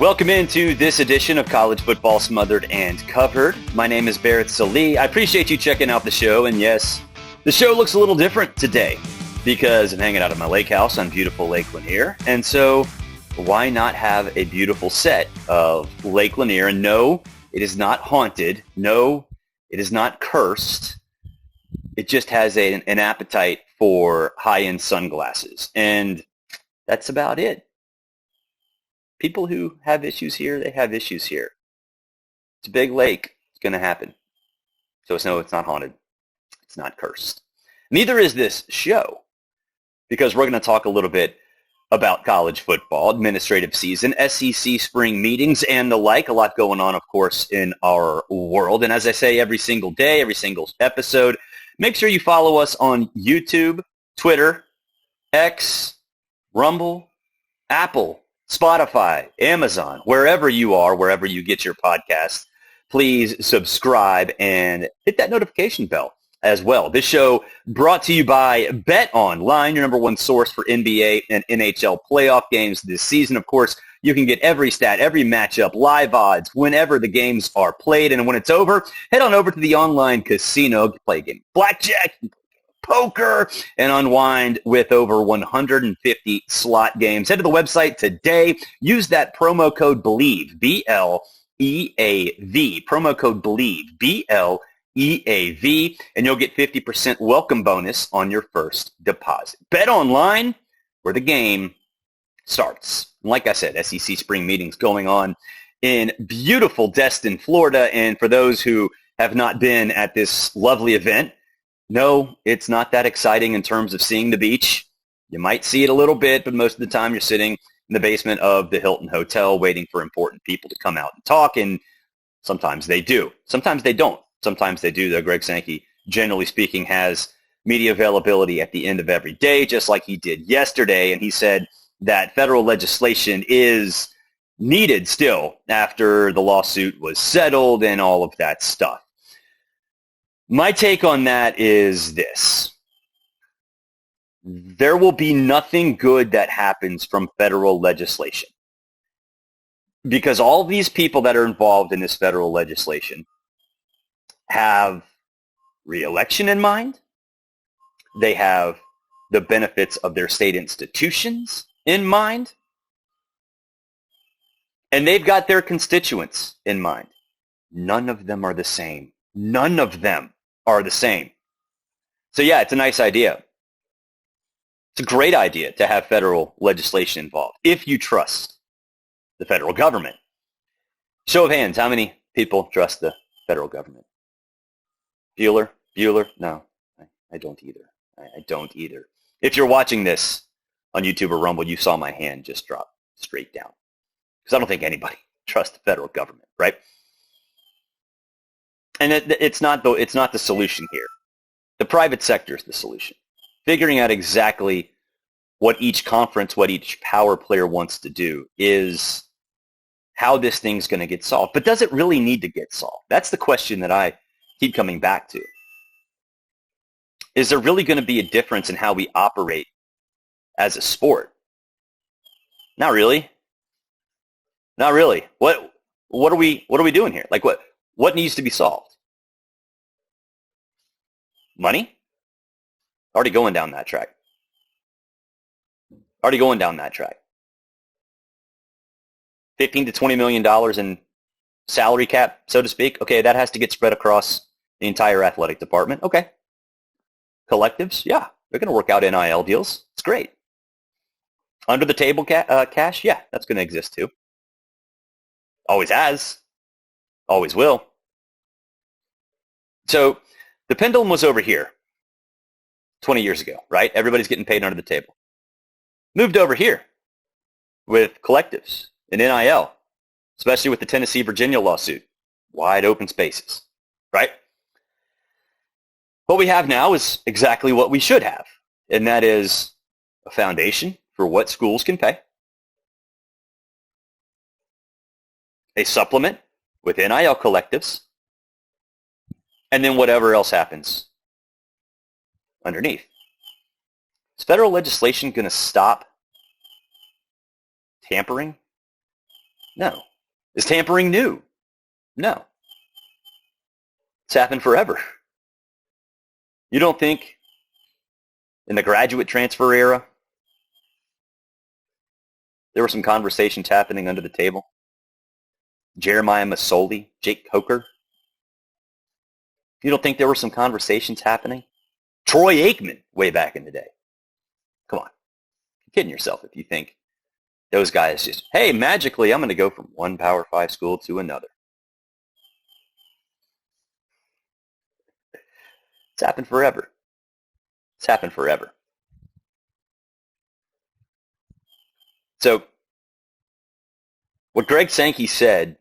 Welcome into this edition of College Football Smothered and Covered. My name is Barrett Salee. I appreciate you checking out the show. And yes, the show looks a little different today because I'm hanging out at my lake house on beautiful Lake Lanier. And so why not have a beautiful set of Lake Lanier? And no, it is not haunted. No, it is not cursed. It just has an appetite for high-end sunglasses. And that's about it. People who have issues here, they have issues here. It's a big lake. It's going to happen. So no, it's not haunted. It's not cursed. Neither is this show, because we're going to talk a little bit about college football, administrative season, SEC spring meetings, and the like. A lot going on, of course, in our world. And as I say every single day, every single episode, make sure you follow us on YouTube, Twitter, X, Rumble, Apple, Spotify, Amazon, wherever you are, wherever you get your podcasts. Please subscribe and hit that notification bell as well. This show brought to you by BetOnline, your number one source for NBA and NHL playoff games this season. Of course, you can get every stat, every matchup, live odds, whenever the games are played. And when it's over, head on over to the online casino, play a game of blackjack, poker, and unwind with over 150 slot games. Head to the website today. Use that promo code BELIEVE, B-L-E-A-V, promo code BELIEVE, B-L-E-A-V, and you'll get 50% welcome bonus on your first deposit. Bet online, where the game starts. And like I said, SEC spring meetings going on in beautiful Destin, Florida. And for those who have not been at this lovely event, no, it's not that exciting in terms of seeing the beach. You might see it a little bit, but most of the time you're sitting in the basement of the Hilton Hotel waiting for important people to come out and talk, and sometimes they do. Sometimes they don't. Sometimes they do, though. Greg Sankey, generally speaking, has media availability at the end of every day, just like he did yesterday, and he said that federal legislation is needed still after the lawsuit was settled and all of that stuff. My take on that is this. There will be nothing good that happens from federal legislation because all these people that are involved in this federal legislation have re-election in mind. They have the benefits of their state institutions in mind. And they've got their constituents in mind. None of them are the same. None of them are the same. So yeah, it's a nice idea. It's a great idea to have federal legislation involved if you trust the federal government. Show of hands, how many people trust the federal government? Bueller? No, I don't either. I don't either. If you're watching this on YouTube or Rumble, you saw my hand just drop straight down. Because I don't think anybody trusts the federal government, right? And it's not the solution here. The private sector is the solution. Figuring out exactly what each conference, what each power player wants to do is how this thing's going to get solved. But does it really need to get solved? That's the question that I keep coming back to. Is there really going to be a difference in how we operate as a sport? Not really. Not really. What are we doing here? Like what needs to be solved? Money? Already going down that track. $15 to $20 million in salary cap, so to speak. Okay, that has to get spread across the entire athletic department. Okay. Collectives? Yeah, they're going to work out NIL deals. It's great. Under the table cash? Yeah, that's going to exist too. Always has. Always will. So the pendulum was over here 20 years ago, right? Everybody's getting paid under the table. Moved over here with collectives and NIL, especially with the Tennessee-Virginia lawsuit. Wide open spaces, right? What we have now is exactly what we should have, and that is a foundation for what schools can pay, a supplement with NIL collectives, and then whatever else happens underneath. Is federal legislation going to stop tampering No. Is tampering new? No. It's happened forever. You don't think in the graduate transfer era there were some conversations happening under the table? Jeremiah Masoli, Jake Coker. You don't think there were some conversations happening? Troy Aikman way back in the day. Come on. You're kidding yourself if you think those guys just, hey, magically I'm going to go from one Power 5 school to another. It's happened forever. It's happened forever. So what Greg Sankey said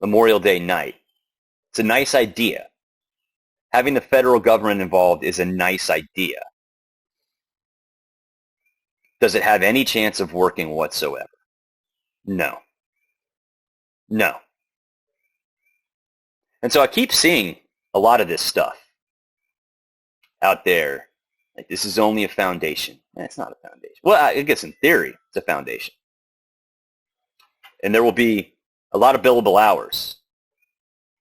Memorial Day night, it's a nice idea. Having the federal government involved is a nice idea. Does it have any chance of working whatsoever? No. No. And so I keep seeing a lot of this stuff out there. Like, this is only a foundation. It's not a foundation. Well, I guess in theory, it's a foundation. And there will be a lot of billable hours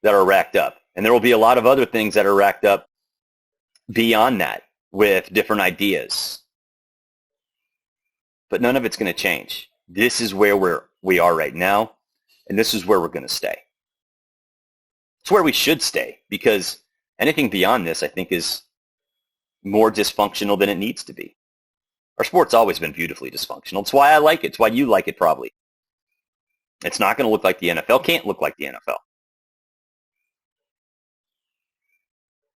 that are racked up. And there will be a lot of other things that are racked up beyond that with different ideas. But none of it's going to change. This is where we are right now, and this is where we're going to stay. It's where we should stay, because anything beyond this, I think, is more dysfunctional than it needs to be. Our sport's always been beautifully dysfunctional. It's why I like it. It's why you like it, probably. It's not going to look like the NFL. Can't look like the NFL.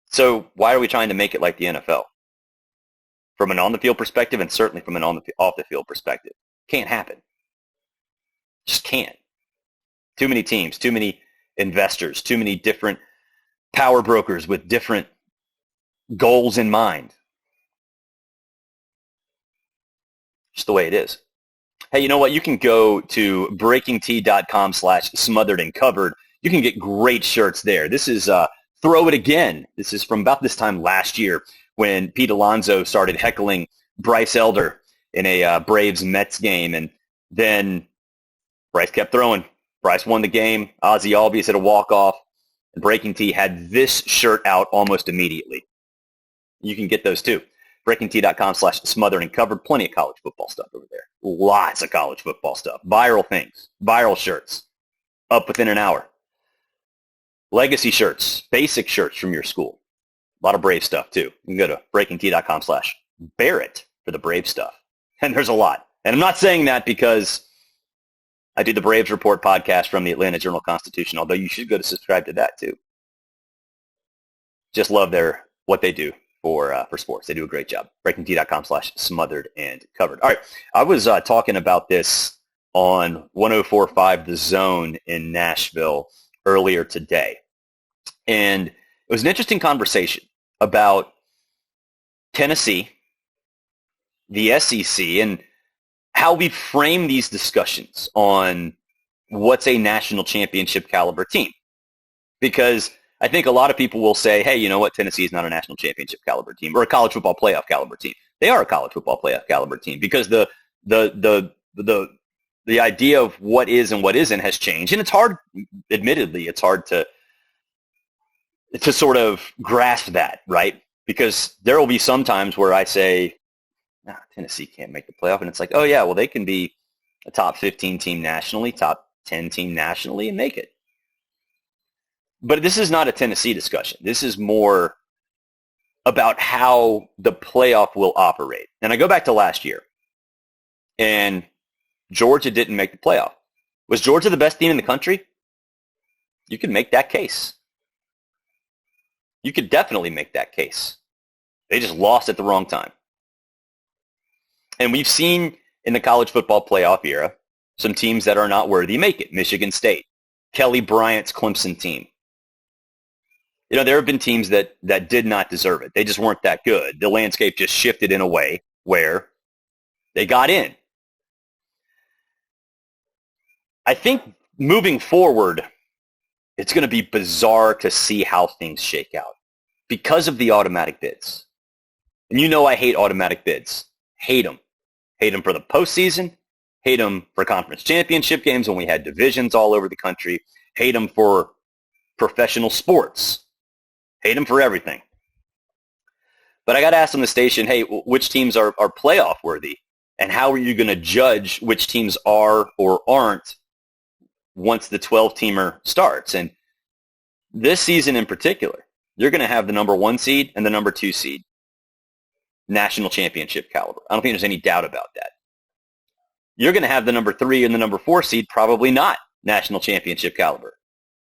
So why are we trying to make it like the NFL? From an on-the-field perspective, and certainly from an off-the-field perspective. Can't happen. Just can't. Too many teams, too many investors, too many different power brokers with different goals in mind. Just the way it is. Hey, you know what? You can go to breakingt.com/smotheredandcovered. You can get great shirts there. This is Throw It Again. This is from about this time last year when Pete Alonso started heckling Bryce Elder in a Braves-Mets game. And then Bryce kept throwing. Bryce won the game. Ozzie Albies hit a walk-off. And Breaking T had this shirt out almost immediately. You can get those too. BreakingT.com/smotheredandcovered. Plenty of college football stuff over there. Lots of college football stuff. Viral things. Viral shirts. Up within an hour. Legacy shirts. Basic shirts from your school. A lot of Brave stuff too. You can go to BreakingT.com/Barrett for the Brave stuff. And there's a lot. And I'm not saying that because I do the Braves Report podcast from the Atlanta Journal-Constitution, although you should go to subscribe to that too. Just love what they do for sports. They do a great job. BreakingT.com/smotheredandcovered. All right. I was talking about this on 104.5 The Zone in Nashville earlier today. And it was an interesting conversation about Tennessee, the SEC, and how we frame these discussions on what's a national championship caliber team. Because I think a lot of people will say, hey, you know what? Tennessee is not a national championship caliber team or a college football playoff caliber team. They are a college football playoff caliber team because the idea of what is and what isn't has changed. And it's hard, admittedly, it's hard to sort of grasp that, right? Because there will be some times where I say, Tennessee can't make the playoff. And it's like, oh, yeah, well, they can be a top 15 team nationally, top 10 team nationally, and make it. But this is not a Tennessee discussion. This is more about how the playoff will operate. And I go back to last year, and Georgia didn't make the playoff. Was Georgia the best team in the country? You could make that case. You could definitely make that case. They just lost at the wrong time. And we've seen in the college football playoff era some teams that are not worthy make it. Michigan State, Kelly Bryant's Clemson team. You know, there have been teams that did not deserve it. They just weren't that good. The landscape just shifted in a way where they got in. I think moving forward, it's going to be bizarre to see how things shake out because of the automatic bids. And you know I hate automatic bids. Hate them. Hate them for the postseason. Hate them for conference championship games when we had divisions all over the country. Hate them for professional sports. Hate them for everything. But I got asked on the station, hey, which teams are playoff worthy? And how are you going to judge which teams are or aren't once the 12-teamer starts? And this season in particular, you're going to have the number 1 seed and the number 2 seed national championship caliber. I don't think there's any doubt about that. You're going to have the number 3 and the number 4 seed probably not national championship caliber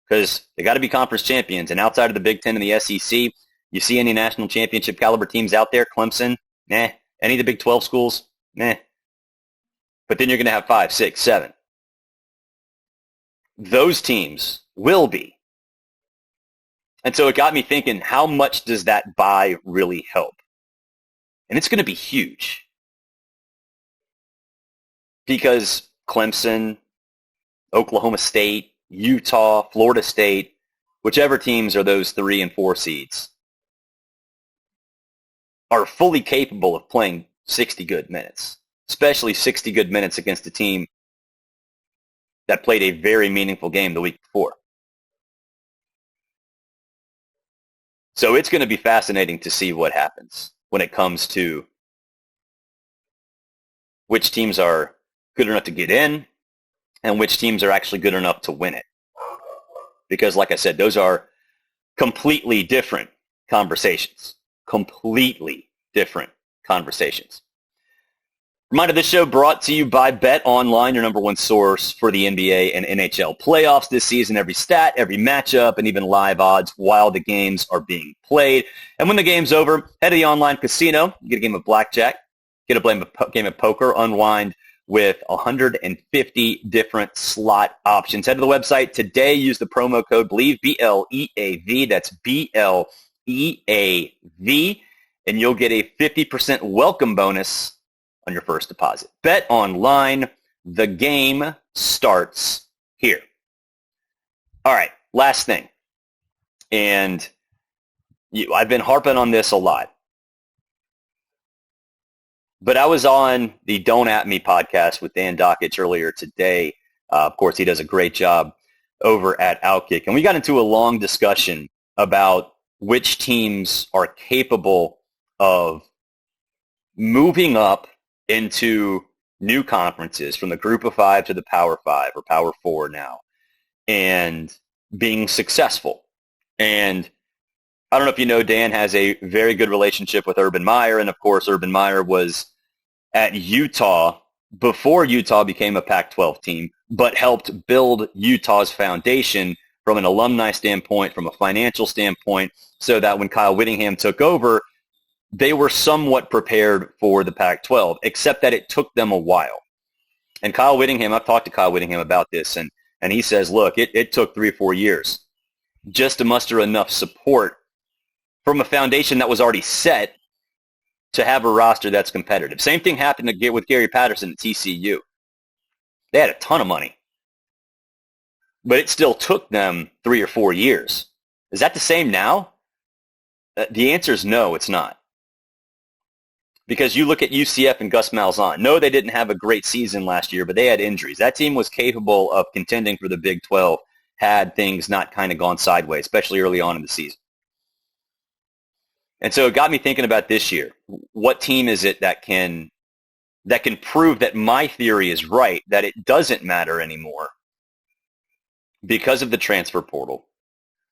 because they got to be conference champions. And outside of the Big Ten and the SEC, you see any national championship caliber teams out there? Clemson? Nah. Any of the Big 12 schools? Nah. But then you're going to have 5, 6, 7. Those teams will be. And so it got me thinking, how much does that bye really help? And it's going to be huge. Because Clemson, Oklahoma State, Utah, Florida State, whichever teams are those 3 and 4 seeds, are fully capable of playing 60 good minutes, especially 60 good minutes against a team that played a very meaningful game the week before. So it's going to be fascinating to see what happens when it comes to which teams are good enough to get in and which teams are actually good enough to win it. Because like I said, those are completely different conversations. Completely different conversations. Reminder, this show brought to you by BetOnline, your number 1 source for the NBA and NHL playoffs this season. Every stat, every matchup, and even live odds while the games are being played. And when the game's over, head to the online casino, get a game of blackjack, get a game of poker, unwind with 150 different slot options. Head to the website today. Use the promo code BLEAV, B-L-E-A-V. That's B-L-E-A-V. And you'll get a 50% welcome bonus on your first deposit. Bet online. The game starts here. All right, last thing. And I've been harping on this a lot. But I was on the Don't At Me podcast with Dan Dockich earlier today. Of course, he does a great job over at Outkick. And we got into a long discussion about which teams are capable of moving up into new conferences from the Group of 5 to the Power 5 or Power 4 now and being successful. And I don't know if you know, Dan has a very good relationship with Urban Meyer. And, of course, Urban Meyer was at Utah before Utah became a Pac-12 team, but helped build Utah's foundation from an alumni standpoint, from a financial standpoint, so that when Kyle Whittingham took over, they were somewhat prepared for the Pac-12, except that it took them a while. And Kyle Whittingham, I've talked to Kyle Whittingham about this, and he says, look, it took 3 or 4 years just to muster enough support from a foundation that was already set to have a roster that's competitive. Same thing happened to get with Gary Patterson at TCU. They had a ton of money, but it still took them 3 or 4 years. Is that the same now? The answer is no, it's not. Because you look at UCF and Gus Malzahn. No, they didn't have a great season last year, but they had injuries. That team was capable of contending for the Big 12 had things not kind of gone sideways, especially early on in the season. And so it got me thinking about this year. What team is it that can prove that my theory is right, that it doesn't matter anymore because of the transfer portal,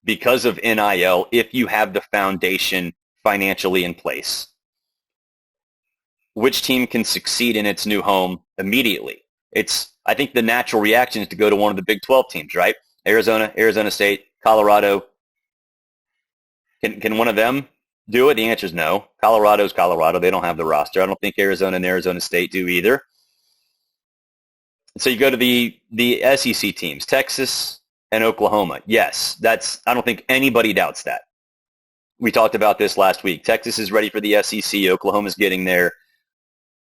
because of NIL, if you have the foundation financially in place? Which team can succeed in its new home immediately? I think the natural reaction is to go to one of the Big 12 teams, right? Arizona, Arizona State, Colorado. Can one of them do it? The answer is no. Colorado's Colorado. They don't have the roster. I don't think Arizona and Arizona State do either. So you go to the SEC teams, Texas and Oklahoma. Yes, I don't think anybody doubts that. We talked about this last week. Texas is ready for the SEC. Oklahoma's getting there.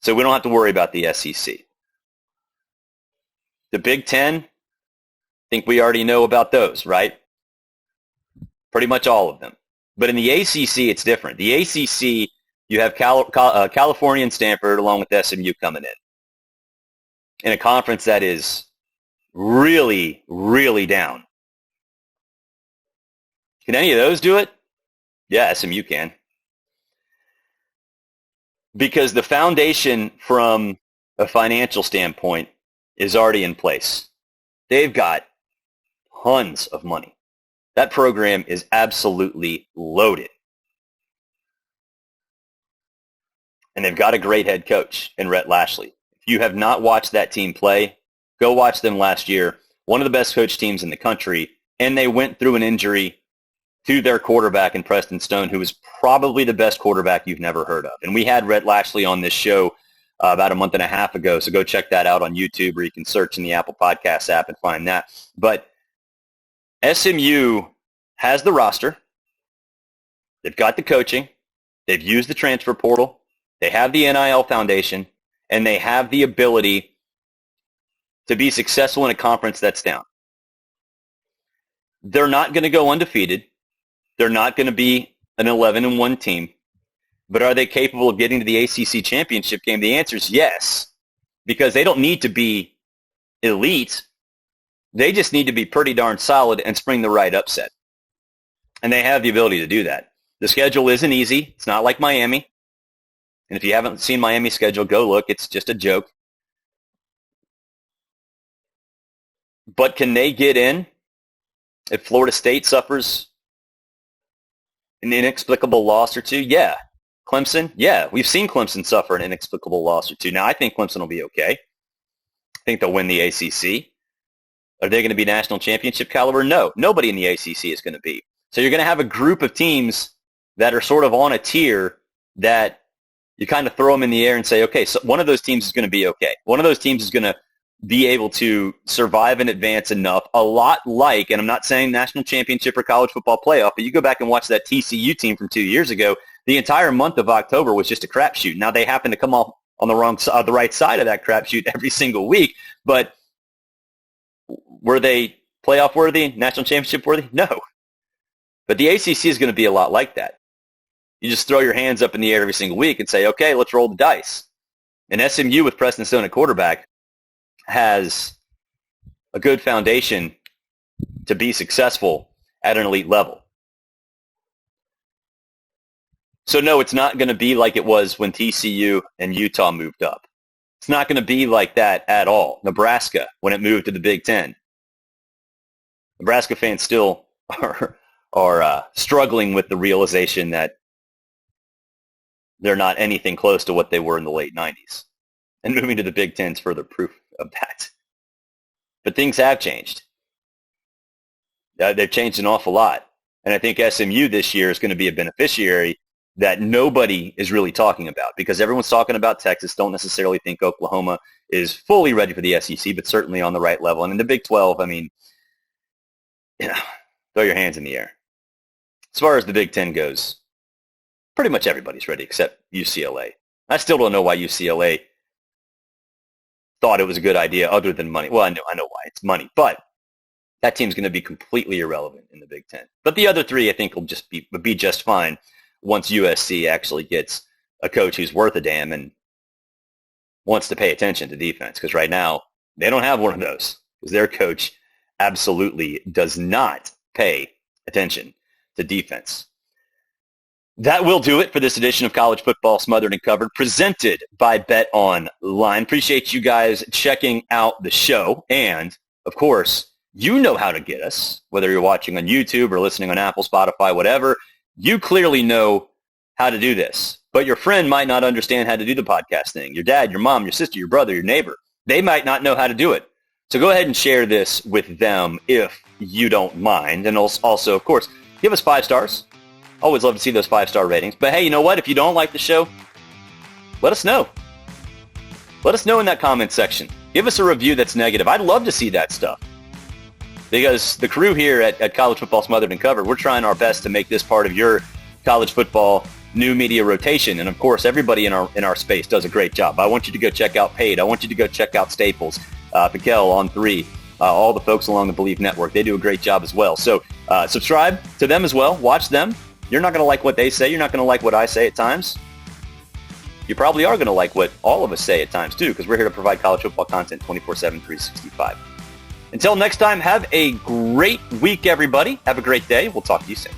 So we don't have to worry about the SEC. The Big Ten, I think we already know about those, right? Pretty much all of them. But in the ACC, it's different. The ACC, you have California and Stanford along with SMU coming in. in a conference that is really, really down. Can any of those do it? Yeah, SMU can. Because the foundation from a financial standpoint is already in place. They've got tons of money. That program is absolutely loaded. And they've got a great head coach in Rhett Lashley. If you have not watched that team play, go watch them last year. One of the best coach teams in the country. And they went through an injury to their quarterback in Preston Stone, who is probably the best quarterback you've never heard of. And we had Rhett Lashley on this show about a month and a half ago, so go check that out on YouTube, or you can search in the Apple Podcasts app and find that. But SMU has the roster. They've got the coaching. They've used the transfer portal. They have the NIL foundation, and they have the ability to be successful in a conference that's down. They're not going to go undefeated. They're not going to be an 11-1 team. But are they capable of getting to the ACC championship game? The answer is yes, because they don't need to be elite. They just need to be pretty darn solid and spring the right upset. And they have the ability to do that. The schedule isn't easy. It's not like Miami. And if you haven't seen Miami's schedule, go look. It's just a joke. But can they get in if Florida State suffers an inexplicable loss or two? Yeah. Clemson? Yeah. We've seen Clemson suffer an inexplicable loss or two. Now, I think Clemson will be okay. I think they'll win the ACC. Are they going to be national championship caliber? No. Nobody in the ACC is going to be. So you're going to have a group of teams that are sort of on a tier that you kind of throw them in the air and say, okay, so one of those teams is going to be okay. One of those teams is going to be able to survive and advance enough, a lot like, and I'm not saying national championship or college football playoff, but you go back and watch that TCU team from 2 years ago, the entire month of October was just a crapshoot. Now, they happen to come off on the right side of that crapshoot every single week, but were they playoff worthy, national championship worthy? No. But the ACC is going to be a lot like that. You just throw your hands up in the air every single week and say, okay, let's roll the dice. And SMU with Preston Stone at quarterback has a good foundation to be successful at an elite level. So no, it's not going to be like it was when TCU and Utah moved up. It's not going to be like that at all. Nebraska, when it moved to the Big Ten. Nebraska fans still are struggling with the realization that they're not anything close to what they were in the late 90s. And moving to the Big Ten is further proof of that. But things have changed. They've changed an awful lot. And I think SMU this year is going to be a beneficiary that nobody is really talking about, because everyone's talking about Texas, don't necessarily think Oklahoma is fully ready for the SEC, but certainly on the right level. And in the Big 12, I mean, throw your hands in the air. As far as the Big 10 goes, pretty much everybody's ready except UCLA. I still don't know why UCLA thought it was a good idea other than money. Well, I know why. It's money. But that team's going to be completely irrelevant in the Big 10. But the other three, I think, will be just fine once USC actually gets a coach who's worth a damn and wants to pay attention to defense. Because right now, they don't have one of those. Because their coach absolutely does not pay attention to defense. That will do it for this edition of College Football Smothered and Covered, presented by BetOnline. Appreciate you guys checking out the show. And, of course, you know how to get us, whether you're watching on YouTube or listening on Apple, Spotify, whatever. You clearly know how to do this. But your friend might not understand how to do the podcast thing. Your dad, your mom, your sister, your brother, your neighbor. They might not know how to do it. So go ahead and share this with them if you don't mind. And also, of course, give us 5 stars. Always love to see those 5-star ratings. But hey, you know what? If you don't like the show, let us know. Let us know in that comment section. Give us a review that's negative. I'd love to see that stuff. Because the crew here at College Football Smothered and Covered, we're trying our best to make this part of your college football new media rotation. And of course, everybody in our space does a great job. I want you to go check out Paid. I want you to go check out Staples, Piquel, On 3, all the folks along the Believe Network. They do a great job as well. So subscribe to them as well. Watch them. You're not going to like what they say. You're not going to like what I say at times. you probably are going to like what all of us say at times too, because we're here to provide college football content 24/7, 365. Until next time, have a great week, everybody. Have a great day. We'll talk to you soon.